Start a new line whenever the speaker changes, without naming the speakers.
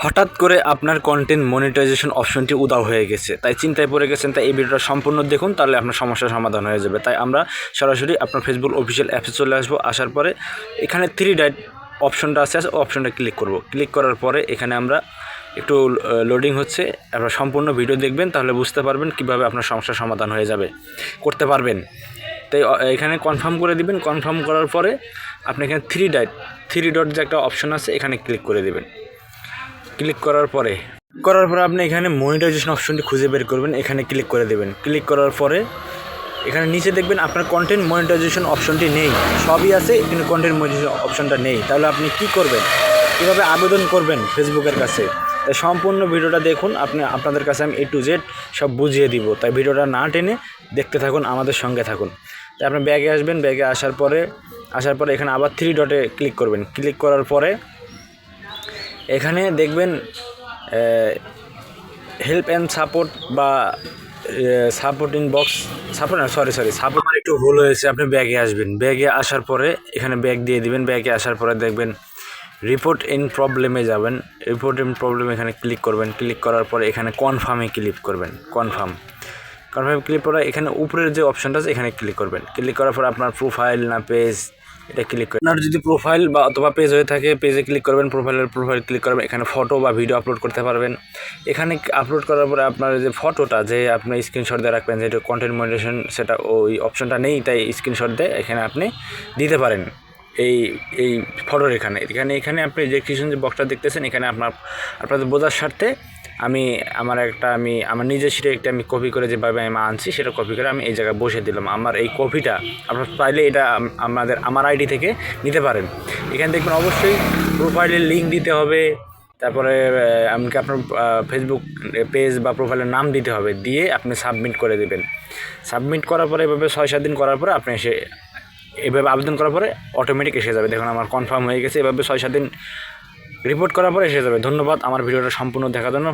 হঠাৎ করে আপনার কন্টেন্ট মনিটাইজেশন অপশনটি উধাও হয়ে গেছে, তাই চিন্তায় পড়ে গেছেন। তাই এই ভিডিওটা সম্পূর্ণ দেখুন, তাহলে আপনার সমস্যার সমাধান হয়ে যাবে। তাই আমরা সরাসরি আপনার ফেসবুক অফিসিয়াল অ্যাপসে চলে আসবো। আসার পরে এখানে থ্রি ডট অপশনটা আছে, অপশনটা ক্লিক করব। ক্লিক করার পরে এখানে আমরা একটু লোডিং হচ্ছে, আপনারা সম্পূর্ণ ভিডিও দেখবেন, তাহলে বুঝতে পারবেন কীভাবে আপনার সমস্যার সমাধান হয়ে যাবে, করতে পারবেন। তাই এখানে কনফার্ম করে দিবেন। কনফার্ম করার পরে আপনি এখানে থ্রি ডট যে একটা অপশন আছে এখানে ক্লিক করে দেবেন। ক্লিক করার পরে আপনি এখানে মনিটাইজেশন অপশনটি খুঁজে বের করবেন, এখানে ক্লিক করে দেবেন। ক্লিক করার পরে এখানে নিচে দেখবেন আপনার কন্টেন্ট মনিটাইজেশন অপশনটি নেই, সবই আছে কিন্তু কন্টেন্ট মনিটাইজেশন অপশনটা নেই। তাহলে আপনি কি করবেন, কীভাবে আবেদন করবেন ফেসবুকের কাছে? তাই সম্পূর্ণ ভিডিওটা দেখুন, আপনাদের কাছে আমি A to Z সব বুঝিয়ে দিব। তাই ভিডিওটা না টেনে দেখতে থাকুন, আমাদের সঙ্গে থাকুন। তাই আপনি ব্যাগে আসবেন, ব্যাগে আসার পরে এখানে আবার থ্রি ডটে ক্লিক করবেন। ক্লিক করার পরে এখানে দেখবেন হেল্প অ্যান্ড সাপোর্ট বা সাপোর্ট ইনবক্স, সাপোর্ট একটু ভুল হয়েছে। আপনি ব্যাগে আসবেন, ব্যাগে আসার পরে এখানে ব্যাগ দিয়ে দিবেন। ব্যাগে আসার পরে দেখবেন রিপোর্ট ইন প্রবলেমে যাবেন। রিপোর্ট ইন প্রবলেম এখানে ক্লিক করবেন। ক্লিক করার পরে এখানে কনফার্মে ক্লিক করবেন। কনফার্মে ক্লিক করা এখানে উপরের যে অপশানটা আছে এখানে ক্লিক করবেন। ক্লিক করার পর আপনার প্রোফাইল না পেজ এটা ক্লিক করবেন। আপনার যদি প্রোফাইল বা অথবা পেজ হয়ে থাকে পেজে ক্লিক করবেন। প্রোফাইল ক্লিক করবেন। এখানে ফটো বা ভিডিও আপলোড করতে পারবেন। এখানে আপলোড করার পরে আপনার যে ফটোটা যে আপনি স্ক্রিনশট দিয়ে রাখবেন, যেটা কন্টেন্ট মনিটাইজেশন সেটা ওই অপশনটা নেই, তাই স্ক্রিনশট দিয়ে এখানে আপনি দিতে পারেন। এই ফটোর এখানে আপনি ডেসক্রিপশন যে বক্সটা দেখতেছেন, এখানে আপনাদের বোঝার স্বার্থে আমি আমার নিজের সিটে একটা আমি কপি করে যেভাবে আমি আনছি সেটা কপি করে আমি এই জায়গায় বসে দিলাম। আমার এই কপিটা আপনার চাইলে এটা আমার আইডি থেকে নিতে পারেন। এখানে দেখবেন অবশ্যই প্রোফাইলের লিঙ্ক দিতে হবে, তারপরে আমাকে আপনার ফেসবুক পেজ বা প্রোফাইলের নাম দিতে হবে, দিয়ে আপনি সাবমিট করে দেবেন। সাবমিট করার পরে এভাবে 6-7 দিন করার পরে আপনি এভাবে আবেদন করার পরে অটোমেটিক এসে যাবে। দেখুন আমার কনফার্ম হয়ে গেছে। এভাবে 6-7 দিন রিপোর্ট করার পরে এসে যাবে। ধন্যবাদ আমার ভিডিওটা সম্পূর্ণ দেখার জন্য।